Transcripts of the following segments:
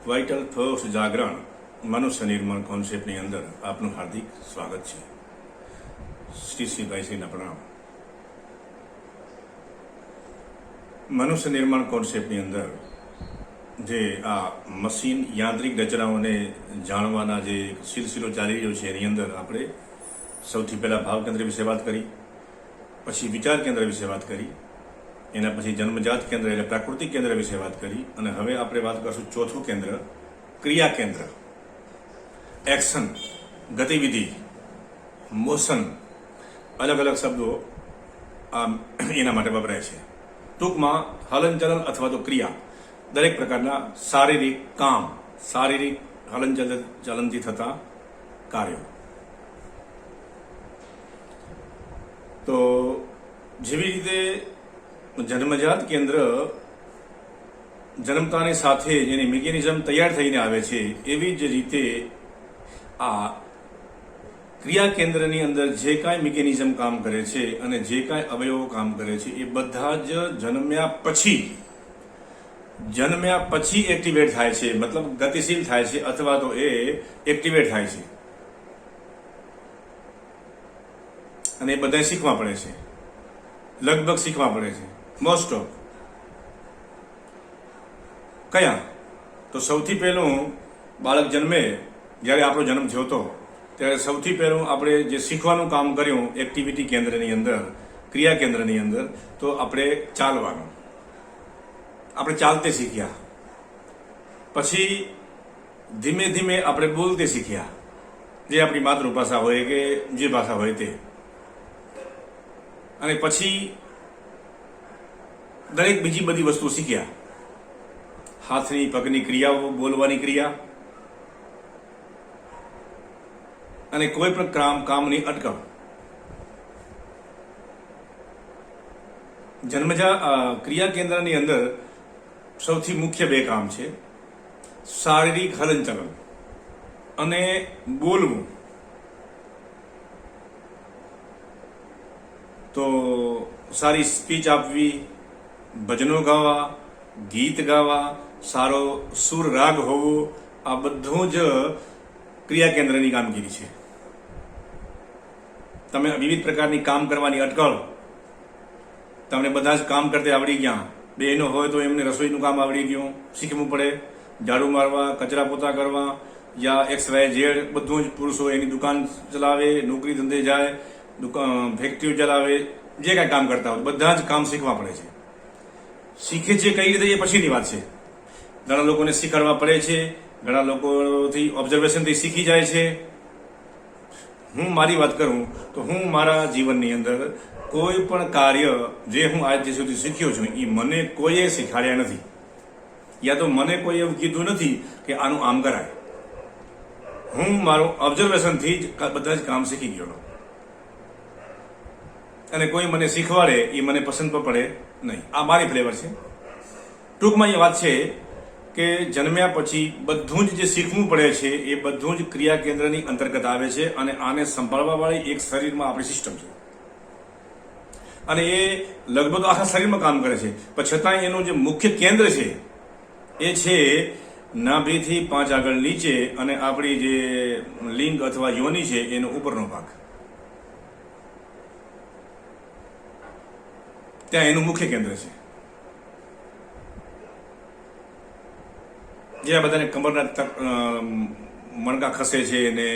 Vital force જાગરણ મનુષ્ય નિર્માણ કોન્સેપ્ટની અંદર આપનું હાર્દિક સ્વાગત છે. શ્રી ભાઈશ્રીના પ્રણામ. મનુષ્ય નિર્માણ કોન્સેપ્ટની અંદર જે આ મશીન યાંત્રિક રચનાઓને જાણવાના જે સિલસિલો ચાલી રહ્યો છે એની અંદર આપણે સૌથી પહેલા ભાવ કેન્દ્ર વિશે વાત કરી, પછી વિચાર કેન્દ્ર વિશે વાત કરી, એના પછી જન્મજાત કેન્દ્ર એટલે પ્રાકૃતિક કેન્દ્ર વિશે વાત કરી, અને હવે આપણે વાત કરશું ચોથું કેન્દ્ર ક્રિયા કેન્દ્ર. એક્શન, ગતિવિધિ, મોશન, અલગ અલગ શબ્દો એના માટે વપરાય છે. ટૂંકમાં હલનચલન અથવા તો ક્રિયા, દરેક પ્રકારના શારીરિક કામ, શારીરિક હલનચલનથી થતા કાર્યો. તો જેવી રીતે જન્મજાત કેન્દ્ર જન્મતાની સાથે જેની મિકેનિઝમ તૈયાર થઈને આવે છે, એવી જ રીતે આ ક્રિયા કેન્દ્રની અંદર જે કાંઈ મિકેનિઝમ કામ કરે છે અને જે કાંઈ અવયવો કામ કરે છે એ બધા જ જન્મ્યા પછી એક્ટિવેટ થાય છે, મતલબ ગતિશીલ થાય છે અથવા તો એ એક્ટિવેટ થાય છે. અને એ બધા શીખવા પડે છે, લગભગ શીખવા પડે છે. મોસ્ટ ઓફ કયા તો સૌથી પહેલું બાળક જન્મે, જ્યારે આપણો જન્મ થયો હતો ત્યારે સૌથી પહેલું આપણે જે શીખવાનું કામ કર્યું એક્ટિવિટી કેન્દ્રની અંદર, ક્રિયા કેન્દ્રની અંદર, તો આપણે ચાલવાનું, આપણે ચાલતે શીખ્યા. પછી ધીમે ધીમે આપણે બોલતે શીખ્યા, જે આપણી માતૃભાષા હોય કે જે ભાષા હોય તે. અને પછી દરેક બીજી બધી વસ્તુ શીખ્યા, હાથની પગની ક્રિયાઓ, બોલવાની ક્રિયા, અને કોઈ પણ કામની અટકળ. ક્રિયા કેન્દ્રની અંદર સૌથી મુખ્ય બે કામ છે, શારીરિક હલનચલન અને બોલવું. તો સારી સ્પીચ આપવી, ભજનો ગાવા, ગીત ગાવા, સારો સુર રાગ હોવો, આ બધું જ ક્રિયા કેન્દ્રની કામગીરી છે. તમે વિવિધ પ્રકારની કામ કરવાની અટકળ, તમને બધા જ કામ કરતે આવડી ગયા. બહેનો હોય તો એમને રસોઈનું કામ આવડી ગયું, શીખવું પડે. ઝાડુ મારવા, કચરા પોતા કરવા, યા XYZ બધું જ. પુરુષો એની દુકાન ચલાવે, નોકરી ધંધે જાય, ફેક્ટરીઓ ચલાવે, જે કાંઈ કામ કરતા હોય બધા જ કામ શીખવા પડે છે. શીખે છે કઈ રીતે એ પછીની વાત છે. ઘણા લોકોને શીખવાડવા પડે છે, ઘણા લોકોથી ઓબ્ઝર્વેશનથી શીખી જાય છે. હું મારી વાત કરું તો હું મારા જીવનની અંદર કોઈ પણ કાર્ય જે હું આજ સુધી શીખ્યો છું એ મને કોઈએ શીખવાડ્યા નથી, યા તો મને કોઈ એવું કીધું નથી કે આનું આમ કરાય. હું મારું ઓબ્ઝર્વેશનથી જ બધા જ કામ શીખી ગયો. અને કોઈ મને શીખવાડે એ મને પસંદ પણ પડે નહીં. આ મારી ફ્લેવર છે. ટૂંકમાં એ વાત છે કે જન્મ્યા પછી બધું જ જે શીખવું પડે છે એ બધું જ ક્રિયા કેન્દ્રની અંતર્ગત આવે છે. અને આને સંભાળવા વાળી એક શરીરમાં આપણી સિસ્ટમ છે, અને એ લગભગ આખા શરીરમાં કામ કરે છે. પણ છતાંય એનું જે મુખ્ય કેન્દ્ર છે એ છે નાભીથી 5 આગળ નીચે, અને આપણી જે લિંગ અથવા યોની છે એનો ઉપરનો ભાગ, ત્યાં એનું મુખ્ય કેન્દ્ર છે. જે આ બધાને કમરના મણકા ખસે છે અને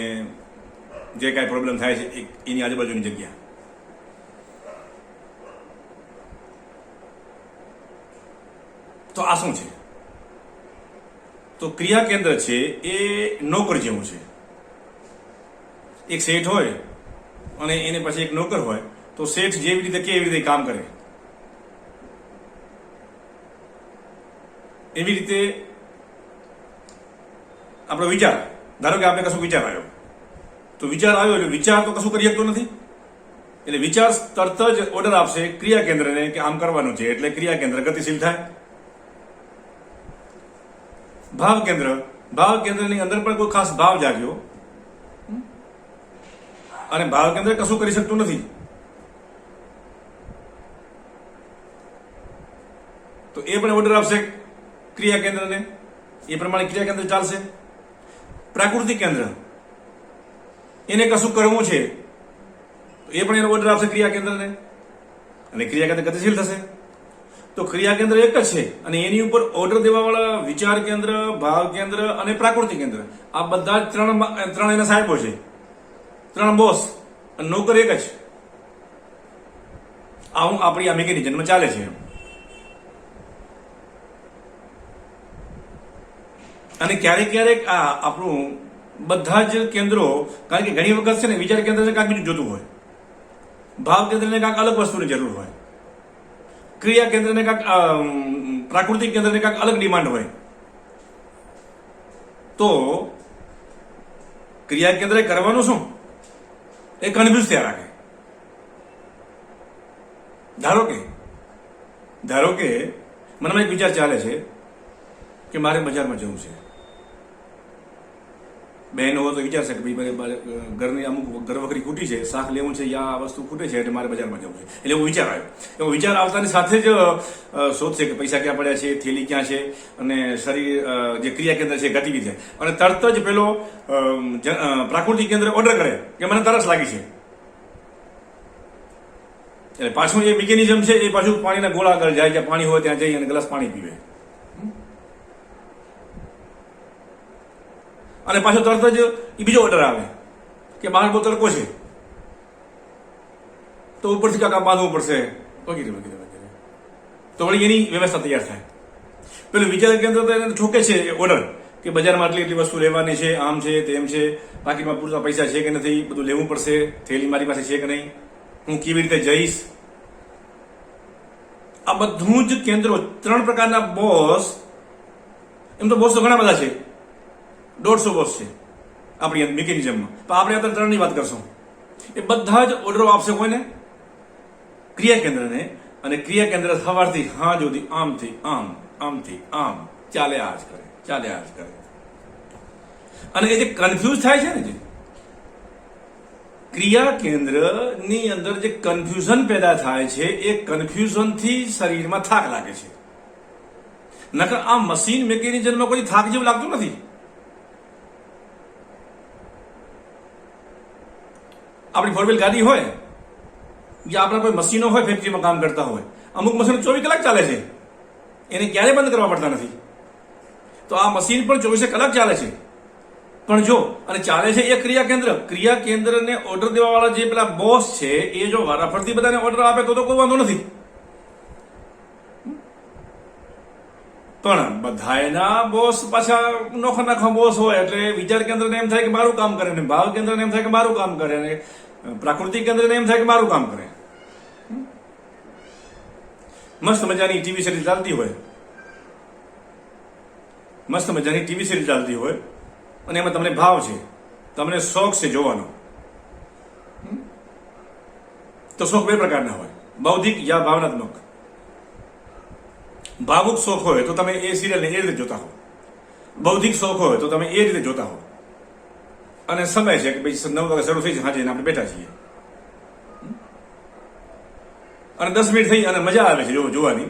જે કાંઈ પ્રોબ્લેમ થાય છે એની આજુબાજુની જગ્યા. તો આ શું છે? તો ક્રિયા કેન્દ્ર છે એ નોકર જેવું છે. એક શેઠ હોય અને એને પછી એક નોકર હોય, તો શેઠ જેવી રીતે કે એવી રીતે કામ કરે. એવી રીતે આપણો વિચાર, ધારો કે આપણે કશું વિચાર આવ્યો, તો વિચાર આવ્યો એટલે વિચાર તો કશું કરી શકતો નથી, એટલે વિચાર તરત જ ઓર્ડર આપશે ક્રિયા કેન્દ્રને કે આમ કરવાનું છે, એટલે ક્રિયા કેન્દ્ર ગતિશીલ થાય. ભાવ કેન્દ્રની અંદર પણ કોઈ ખાસ ભાવ જાગ્યો અને ભાવ કેન્દ્ર કશું કરી શકતું નથી, તો એ પણ ઓર્ડર આપશે ક્રિયા કેન્દ્રને એ પ્રમાણે ક્રિયા કેન્દ્ર ચાલશે. પ્રાકૃતિક કેન્દ્ર એને કશું કરવું છે એ પણ એનો ઓર્ડર આપશે ક્રિયા કેન્દ્રને, અને ક્રિયા કેન્દ્ર ગતિશીલ થશે. તો ક્રિયા કેન્દ્ર એક જ છે અને એની ઉપર ઓર્ડર દેવાવાળા વિચાર કેન્દ્ર, ભાવ કેન્દ્ર અને પ્રાકૃતિક કેન્દ્ર, આ બધા જ ત્રણ એના સાહેબો છે, ત્રણ બોસ, અને નોકર એક જ. આવું આપણી આ મિકેનિઝમમાં ચાલે છે. અને ક્યારેક ક્યારેક આ આપણું બધા જ કેન્દ્રો, કારણ કે ઘણી વખત છે ને વિચાર કેન્દ્રને કાંઈક બીજું જોતું હોય, ભાવ કેન્દ્રને કાંઈક અલગ વસ્તુની જરૂર હોય, ક્રિયા કેન્દ્રને કાંઈક પ્રાકૃતિક કેન્દ્રને કાંઈક અલગ ડિમાન્ડ હોય. તો ક્રિયા કેન્દ્રે કરવાનું શું એ કન્ફ્યુઝ થયા રાખે. ધારો કે મનમાં એક વિચાર ચાલે છે કે મારે બજારમાં જવું છે. બહેન હોય તો વિચારશે કે ભાઈ મારે ઘરની અમુક ઘરવખરી ખૂટી છે, શાક લેવું છે, યા આ વસ્તુ ખૂટે છે એટલે મારે બજારમાં જવું છે. એટલે એવો વિચાર આવ્યો. એવો વિચાર આવતાની સાથે જ શોધશે કે પૈસા ક્યાં પડ્યા છે, થેલી ક્યાં છે, અને શરીર જે ક્રિયા કેન્દ્ર છે ગતિવિધિ છે, અને તરત જ પેલો પ્રાકૃતિક કેન્દ્ર ઓર્ડર કરે કે મને તરસ લાગી છે. એટલે પાછું એ મિકેનિઝમ છે એ પાછું પાણીના ગોળા આગળ જાય, જ્યાં પાણી હોય ત્યાં જઈ અને ગ્લાસ પાણી પીવે, અને પાછો તરત જ એ બીજો ઓર્ડર આવે કે બહાર બહુ તડકો છે તો ઉપરથી કાંકા બાંધવું પડશે, વગેરે વગેરે વગેરે. તો વળી એની વ્યવસ્થા તૈયાર થાય. પેલું વિચાર કેન્દ્ર તો એને ઠોકે છે ઓર્ડર કે બજારમાં આટલી વસ્તુ લેવાની છે, આમ છે તેમ છે, પાકીટમાં પૂરતા પૈસા છે કે નથી, બધું લેવું પડશે, થેલી મારી પાસે છે કે નહીં, હું કેવી રીતે જઈશ. આ બધું જ કેન્દ્રો, ત્રણ પ્રકારના બોસ. એમ તો બોસ તો ઘણા બધા છે, 150 બોસ છે આપણી મિકેનિઝમમાં, પણ આપણે અત્યારે ત્રણની વાત કરશું. એ બધા જ ઓર્ડરો આપશે કોઈને? ક્રિયા કેન્દ્રને. અને ક્રિયા કેન્દ્ર સવારથી હા સુધી આમથી આમ, આમથી આમ ચાલ્યા જ કરે. અને એ જે કન્ફ્યુઝ થાય છે ને, જે ક્રિયા કેન્દ્રની અંદર જે કન્ફ્યુઝન પેદા થાય છે, એ કન્ફ્યુઝનથી શરીરમાં થાક લાગે છે. નકર આ મશીન મિકેનિઝમમાં કોઈ થાક જેવું લાગતું નથી. આપણી 4 વ્હીલ ગાડી હોય કે આપણા કોઈ મશીનો હોય, ફેક્ટરીમાં કામ કરતા હોય, અમુક મશીનો 24 કલાક ચાલે છે, એને ક્યારેય બંધ કરવા પડતા નથી. તો આ મશીન પણ 24 કલાક ચાલે છે. પણ જો અને ચાલે છે એ ક્રિયા કેન્દ્રને ઓર્ડર દેવા વાળા જે પેલા બોસ છે, એ જો વારાફરતી બધાને ઓર્ડર આપે તો કોઈ વાંધો નથી. પણ બધાના બોસ પાછા નોખા બોસ હોય, એટલે વિચાર કેન્દ્રને એમ થાય કે મારું કામ કરે, ને ભાવ કેન્દ્રને એમ થાય કે મારું કામ કરે, ને પ્રાકૃતિક કેન્દ્રને એમ થાય કે મારું કામ કરે. મસ્ત મજાની ટીવી સિરીઝ ચાલતી હોય, અને એમાં તમને ભાવ છે, તમને શોખ છે જોવાનો. તો શોખ બે પ્રકારના હોય, બૌદ્ધિક યા ભાવનાત્મક. ભાવુક શોખ હોય તો તમે એ સિરિયલને એ રીતે જોતા હો, બૌદ્ધિક શોખ હોય તો તમે એ રીતે જોતા હો. અને સમય છે કે ભાઈ 9 વાગે શરૂ થઈ છે, હાજે આપણે બેઠા છીએ, અને 10 મિનિટ થઈ અને મજા આવે છે જોવાની,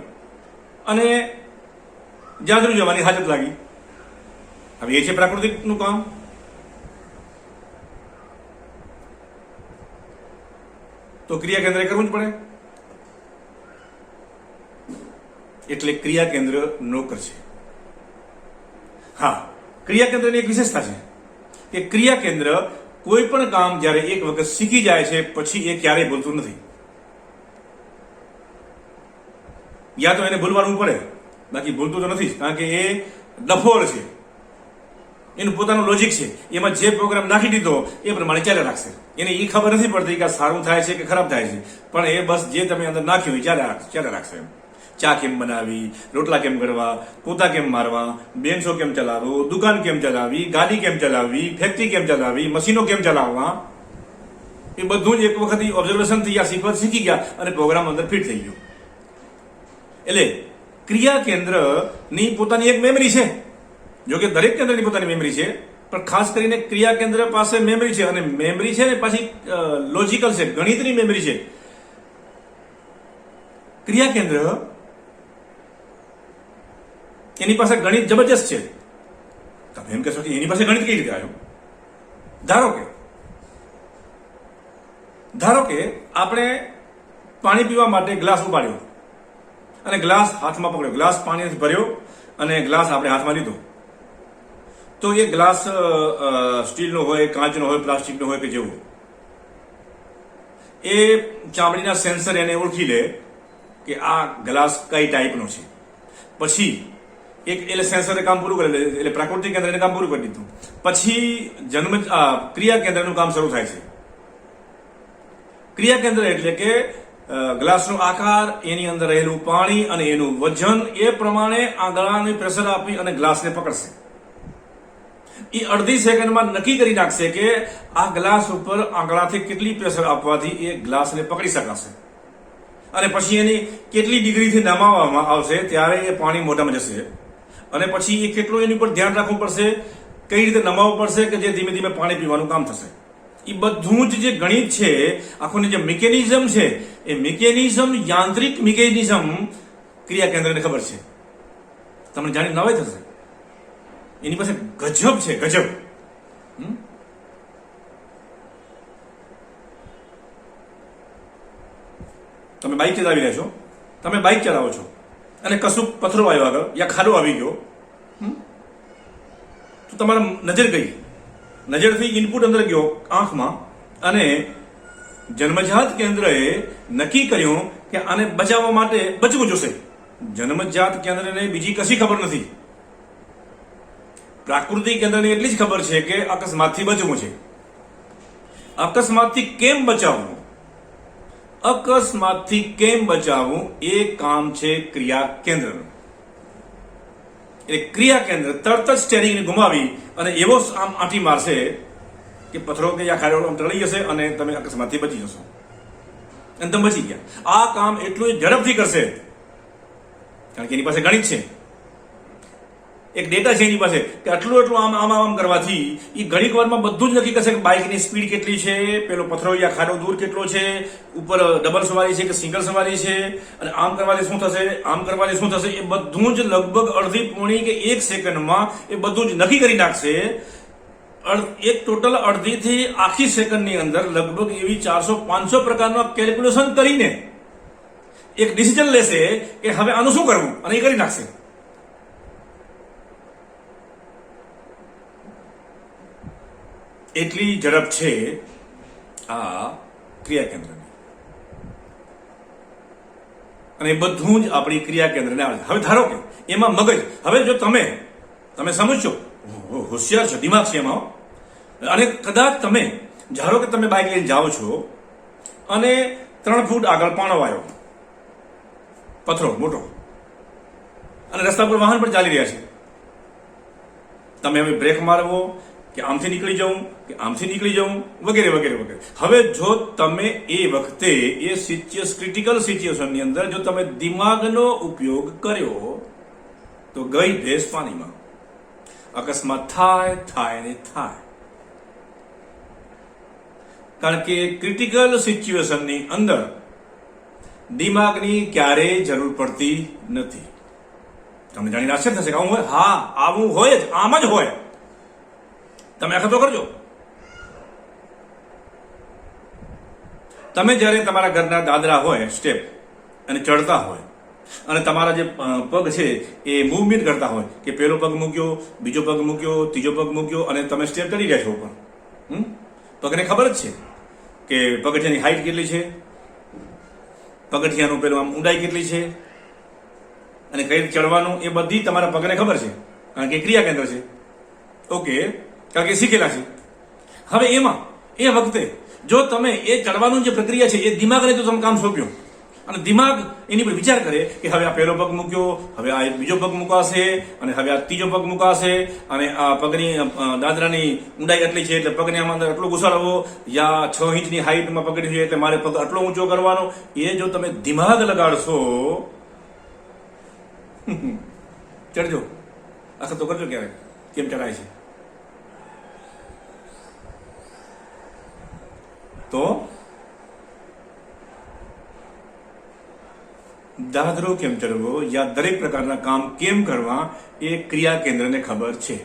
અને જાદુ જોવાની હાજત લાગી. હવે એ છે પ્રાકૃતિકનું કામ. તો ક્રિયા કેન્દ્ર કરવું જ પડે. એટલે ક્રિયા કેન્દ્ર નોકર છે. હા, ક્રિયા કેન્દ્રની એક વિશેષતા છે કે ક્રિયા કેન્દ્ર કોઈ પણ કામ જ્યારે એક વખત શીખી જાય છે પછી એ ક્યારેય ભૂલતું નથી. યા તો એને ભૂલવાનું પડે, બાકી ભૂલતું તો નથી, કારણ કે એ ડફોળ છે, એનું પોતાનું લોજિક છે. એમાં જે પ્રોગ્રામ નાખી દીધો એ પ્રમાણે ચાલે રાખશે. એને એ ખબર નથી પડતી કે સારું થાય છે કે ખરાબ થાય છે, પણ એ બસ જે તમે અંદર નાખ્યું એ ચાલે રાખશે. ચા કેમ બનાવી, રોટલા કેમ કરવા, પોતા કેમ મારવા, બેન્ચો કેમ ચલાવવું, દુકાન કેમ ચલાવવી, ગાડી કેમ ચલાવવી, ફેક્ટરી કેમ ચલાવવી, મશીનો કેમ ચલાવવા, એ બધું જ એક વખત ઓબ્ઝર્વેશનથી યા શીખી ગયા અને પ્રોગ્રામ અંદર ફિટ થઈ ગયો. એટલે ક્રિયા કેન્દ્રની પોતાની એક મેમરી છે. જો કે દરેક કેન્દ્રની પોતાની મેમરી છે, પણ ખાસ કરીને ક્રિયા કેન્દ્ર પાસે મેમરી છે, અને મેમરી છે ને પાછી લોજિકલ છે, ગણિતની મેમરી છે. ક્રિયા કેન્દ્ર એની પાસે ગણિત જબરજસ્ત છે, તમે એમ કહેશો કે એની પાસે ગણિત કઈ રીતે આવ્યું? ધારો કે આપણે પાણી પીવા માટે ગ્લાસ ઉપાડ્યો અને ગ્લાસ હાથમાં પકડ્યો, ગ્લાસ પાણીથી ભર્યો અને ગ્લાસ આપણે હાથમાં લીધો. તો એ ગ્લાસ સ્ટીલનો હોય, કાચનો હોય, પ્લાસ્ટિકનો હોય કે જેવો, એ ચામડીના સેન્સર એને ઓળખી લે કે આ ગ્લાસ કઈ ટાઈપનો છે. પછી એટલે સેન્સરે કામ પૂરું કરી, એટલે પ્રાકૃતિક કેન્દ્રને કામ પૂરું કરી દીધું. પછી ક્રિયા કેન્દ્રનું કામ શરૂ થાય છે. ક્રિયા કેન્દ્ર એટલે કે ગ્લાસનો આકાર, એની અંદર રહેલું પાણી અને એનું વજન, એ પ્રમાણે આંગળાને પ્રેશર આપી અને ગ્લાસને પકડશે. એ અડધી સેકન્ડમાં નક્કી કરી નાખશે કે આ ગ્લાસ ઉપર આંગળાથી કેટલી પ્રેશર આપવાથી એ ગ્લાસને પકડી શકાશે, અને પછી એની કેટલી ડિગ્રીથી નમાવવામાં આવશે ત્યારે એ પાણી મોઢામાં જશે, અને પછી એ કેટલું એની પર ધ્યાન રાખવું પડશે, કઈ રીતે નમાવવું પડશે કે જે ધીમે ધીમે પાણી પીવાનું કામ થશે. એ બધું જ જે ગણિત છે, આખું જે મિકેનિઝમ છે, એ મિકેનિઝમ, યાંત્રિક મિકેનિઝમ ક્રિયા કેન્દ્રને ખબર છે. તમને જાણી નવાઈ થશે, એની પાસે ગજબ છે, ગજબ. તમે બાઇક ચલાવી રહ્યા છો, તમે બાઇક ચલાવો છો અને કશું પથ્થરો આવ્યો આગળ યા ખાડો આવી ગયો, તો તમારા નજર ગઈ, નજરથી ઇનપુટ અંદર ગયો આંખમાં, અને જન્મજાત કેન્દ્રએ નક્કી કર્યું કે આને બચાવવા માટે બચવું જોશે. જન્મજાત કેન્દ્રને બીજી કશી ખબર નથી. પ્રાકૃતિક કેન્દ્રને એટલી જ ખબર છે કે અકસ્માતથી બચવું છે. અકસ્માતથી કેમ બચાવવું, અકસ્માતથી કેમ બચાવવું, એ કામ છે ક્રિયા કેન્દ્રનું. એટલે ક્રિયા કેન્દ્ર તરત જ સ્ટેરિંગને ગુમાવી અને એવો આમ આંટી મારશે કે પથ્થરો કે ખાડો ટળી જશે અને તમે અકસ્માતથી બચી જશો, અને તમે બચી ગયા. આ કામ એટલું ઝડપથી કરશે કારણ કે એની પાસે ગણિત છે, એક ડેટા છે એની પાસે કે આટલું આમ કરવાથી એ ઘડીક વારમાં બધું જ નક્કી કરશે કે બાઇકની સ્પીડ કેટલી છે, પેલો પથ્થરો યા ખાડો દૂર કેટલો છે, ઉપર ડબલ સવારી છે કે સિંગલ સવારી છે, અને આમ કરવાથી શું થશે, આમ કરવાથી શું થશે, એ બધું જ લગભગ અડધી પોણી કે 1 સેકન્ડમાં એ બધું જ નક્કી કરી નાખશે. એક ટોટલ અડધીથી આખી સેકન્ડની અંદર લગભગ એવી 400-500 પ્રકારના કેલ્ક્યુલેશન કરીને એક ડિસિઝન લેશે કે હવે આનું શું કરવું, અને એ કરી નાખશે. એટલી ઝડપ છે આ ક્રિયા કેન્દ્રની, અને બધું જ આપણી ક્રિયા કેન્દ્રને આવે. હવે ધારો કે એમાં મગજ, હવે જો તમે સમજશો, હોશિયાર છો, દિમાગ છે એમાં, અને કદાચ તમે ધારો કે તમે બાઇક લઈને જાઓ છો અને 3 ફૂટ આગળ પાણો આવ્યો, પથ્થરો મોટો, અને રસ્તા પર વાહન પણ ચાલી રહ્યા છે. તમે હવે બ્રેક મારવો કે આમથી નીકળી જાઉં કે આમથી નીકળી જાઉં વગેરે વગેરે વગેરે. હવે જો તમે એ વખતે એ ક્રિટિકલ સિચ્યુએશનની અંદર જો તમે દિમાગનો ઉપયોગ કર્યો તો ગઈ ભેંસ પાણીમાં. અકસ્માત થાય ને થાય, કારણ કે ક્રિટિકલ સિચ્યુએશનની અંદર દિમાગની ક્યારેય જરૂર પડતી નથી. તમને જાણીને આશ્ચર્ય થશે કે આવું હોય? હા, આવું હોય જ, આમ જ હોય. તમે આખા તો કરજો. તમે જ્યારે તમારા ઘરના દાદરા હોય સ્ટેપ અને ચડતા હોય, અને તમારા જે પગ છે એ મૂવમેન્ટ કરતા હોય કે પેલો પગ મૂક્યો, બીજો પગ મૂક્યો, ત્રીજો પગ મૂક્યો, અને તમે સ્ટેપ ચડી રહ્યા છો ઉપર, પગને ખબર જ છે કે પગથિયાની હાઈટ કેટલી છે, પગથિયાનું પેલું આમ ઊંડાઈ કેટલી છે, અને કઈ રીતે ચડવાનું, એ બધી તમારા પગને ખબર છે કારણ કે ક્રિયા કેન્દ્ર છે. ઓકે, કારણ કે શીખેલા છે. હવે એમાં એ વખતે જો તમે એ ચડવાનું જે પ્રક્રિયા છે એ દિમાગને તો તમે કામ સોંપ્યો, અને દિમાગ એની પર વિચાર કરે કે હવે આ પહેલો પગ મૂક્યો, હવે આ બીજો પગ મુકાશે, અને હવે આ ત્રીજો પગ મુકાશે, અને આ પગની દાદરાની ઊંડાઈ આટલી છે એટલે પગને આમાં અંદર આટલો ઘુસાડવો, યા 6 ઇંચની હાઈટમાં પકડી છે એટલે મારે પગ આટલો ઊંચો કરવાનો. એ જો તમે દિમાગ લગાડશો, ચડજો, આખા તો કરજો ક્યારેક કેમ ચડાય છે. તો દાદરો કેમ ચડવો યા દરેક પ્રકારના કામ કેમ કરવા એ ક્રિયા કેન્દ્રને ખબર છે.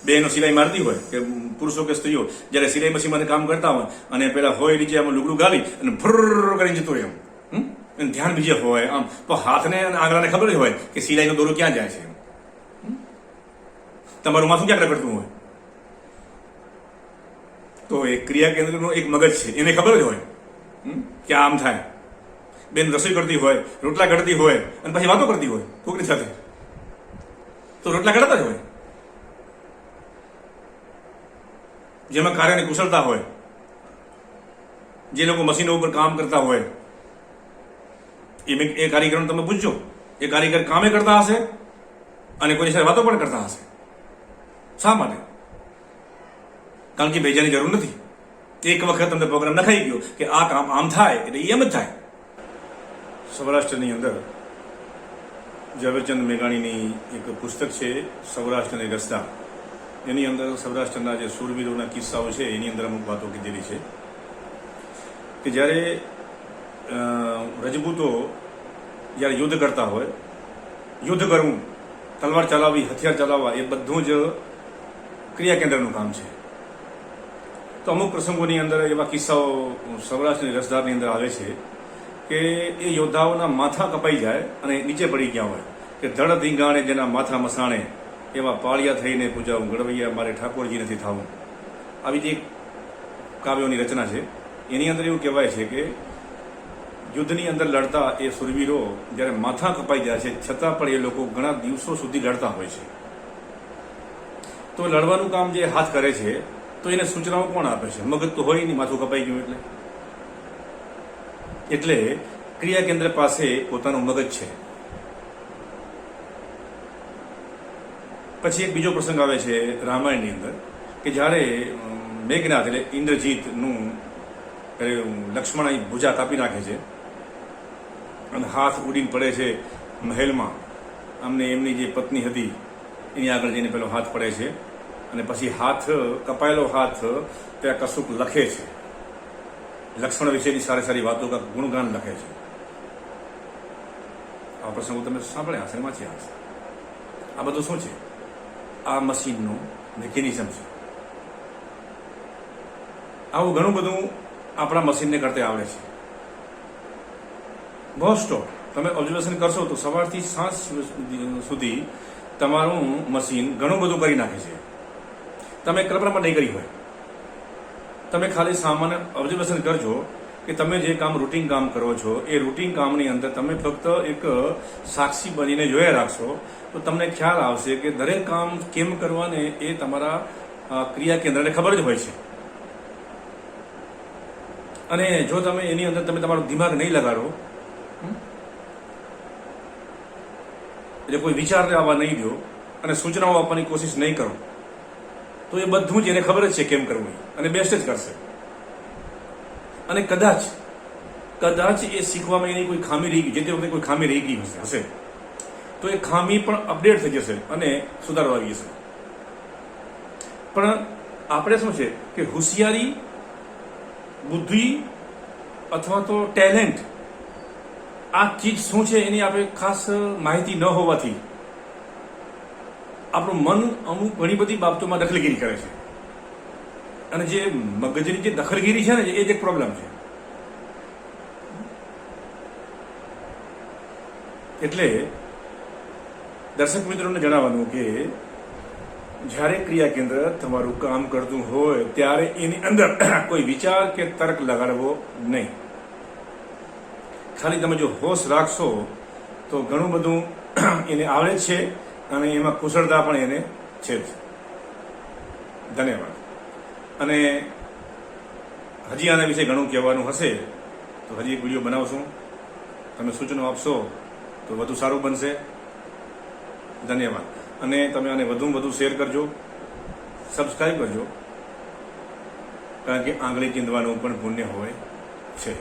બહેનો સિલાઈ મારતી હોય કે પુરુષો કે સ્ત્રીઓ જ્યારે સિલાઈ મશીનમાં કામ કરતા હોય અને પેલા હોય નીચે આમાં લુગડું ગાલી અને ફર કરીને જતો રહે એમ ધ્યાન બીજે હોય આમ તો હાથને અને આંગળાને ખબર જ હોય કે સિલાઈનો દોરો ક્યાં જાય છે તમારું માથું ક્યાં રખડતું હોય તો એ ક્રિયા કેન્દ્રનું એક મગજ છે એને ખબર જ હોય કે આમ થાય બેન રસોઈ કરતી હોય રોટલા ઘડતી હોય અને પછી વાતો કરતી હોય કોકની સાથે તો રોટલા ઘડતા જ હોય જેમાં કાર્યની કુશળતા હોય જે લોકો મશીનો ઉપર કામ કરતા હોય એ કારીગરોને તમે પૂછજો એ કારીગર કામે કરતા હશે અને કોઈની સાથે વાતો પણ કરતા હશે શા માટે કારણ કે ભેજાની જરૂર નથી એક વખત તમને પ્રોગ્રામ નખાઈ ગયો કે આ કામ આમ થાય એટલે એમ જ થાય સૌરાષ્ટ્રની અંદર ઝવેરચંદ મેઘાણીની એક પુસ્તક છે સૌરાષ્ટ્રની રસ્તા એની અંદર સૌરાષ્ટ્રના જે શૂરવીરોના કિસ્સાઓ છે એની અંદર અમુક વાતો કીધેલી છે કે જ્યારે રજપૂતો જ્યારે યુદ્ધ કરતા હોય યુદ્ધ કરવું તલવાર ચલાવવી હથિયાર ચલાવવા એ બધું જ ક્રિયા કેન્દ્રનું કામ છે તો અમુક પ્રસંગોની અંદર એવા કિસ્સાઓ સૌરાષ્ટ્રની રસધારની અંદર આવે છે કે એ યોદ્ધાઓના માથા કપાઈ જાય અને નીચે પડી ગયા હોય કે ધડ ધીંગાણે જેના માથા મસાણે એવા પાળિયા થઈને પૂજાવું ગળવૈયા મારે ઠાકોરજી નથી થવું આવી જે કાવ્યોની રચના છે એની અંદર એવું કહેવાય છે કે યુદ્ધની અંદર લડતા એ સુરવીરો જ્યારે માથા કપાઈ જાય છે છતાં પણ એ લોકો ઘણા દિવસો સુધી લડતા હોય છે તો લડવાનું કામ જે હાથ કરે છે તો એને સૂચનાઓ કોણ આપે છે મગજ તો હોય નહીં માથું કપાઈ ગયું એટલે ક્રિયા કેન્દ્ર પાસે પોતાનું મગજ છે પછી એક બીજો પ્રસંગ આવે છે રામાયણની અંદર કે જ્યારે મેઘનાથ એટલે ઇન્દ્રજીતનું લક્ષ્મણ ભુજા કાપી નાખે છે અને હાથ ઉડીને પડે છે મહેલમાં અમને એમની જે પત્ની હતી એની આગળ જઈને પેલો હાથ પડે છે અને પછી હાથ કપાયેલો હાથ ત્યાં કશુંક લખે છે લક્ષ્મણ વિશેની સારી સારી વાતો કા ગુણગાન લખે છે આ પ્રસંગો તમે સાંભળ્યા હશે વાંચ્યા હશે આ બધું શું છે આ મશીનનું મિકેનિઝમ છે આવું ઘણું બધું આપણા મશીનને કરતે આવડે છે મોસ્ટ ઓફ તમે ઓબ્ઝર્વેશન કરશો તો સવારથી સાંજ સુધી તમારું મશીન ઘણું બધું કરી નાખે છે તમે કલ્પના નહીં કરી હોય તમે ખાલી સામાન્ય ઓબ્ઝર્વેશન કરજો કે તમે જે કામ રૂટીન કામ કરો છો એ રૂટીન કામની અંદર તમે ફક્ત એક સાક્ષી બનીને જોયા રાખશો તો તમને ખ્યાલ આવશે કે દરેક કામ કેમ કરવાને એ તમારા ક્રિયા કેન્દ્રને ખબર જ હોય છે અને જો તમે એની અંદર તમે તમારું દિમાગ નહીં લગાડો એટલે કોઈ વિચાર આવવા નહીં દો અને સૂચનાઓ આપવાની કોશિશ નહીં કરો તો એ બધું જ એને ખબર જ છે કેમ કરવું અને બેસ્ટ જ કરશે અને કદાચ એ શીખવામાં એની કોઈ ખામી રહી ગઈ જે તે વખતે કોઈ ખામી રહી ગઈ હશે તો એ ખામી પણ અપડેટ થઈ જશે અને સુધારો આવી જશે પણ આપણે શું છે કે હોશિયારી બુદ્ધિ અથવા તો ટેલેન્ટ આ ચીજ શું છે એની આપણે ખાસ માહિતી ન હોવાથી આપણું મન અમુક ઘણી બધી બાબતોમાં દખલગીરી કરે છે અને જે મગજની જે દખલગીરી છે ને એ જ એક પ્રોબ્લેમ છે એટલે દર્શક મિત્રોને જણાવવાનું કે જ્યારે ક્રિયા કેન્દ્ર તમારું કામ કરતું હોય ત્યારે એની અંદર કોઈ વિચાર કે તર્ક લગાડવો નહીં ખાલી તમે જો હોશ રાખશો તો ઘણું બધું એને આવડે જ છે અને એમાં કુશળતા પણ એને છે જ ધન્યવાદ અને હજી આના વિશે ઘણું કહેવાનું હશે તો હજી એક વિડીયો બનાવશું તમે સૂચનો આપશો તો વધુ સારું બનશે ધન્યવાદ અને તમે આને વધુમાં વધુ શેર કરજો સબસ્ક્રાઈબ કરજો કારણ કે આંગળી ચીંધવાનું પણ પુણ્ય હોય છે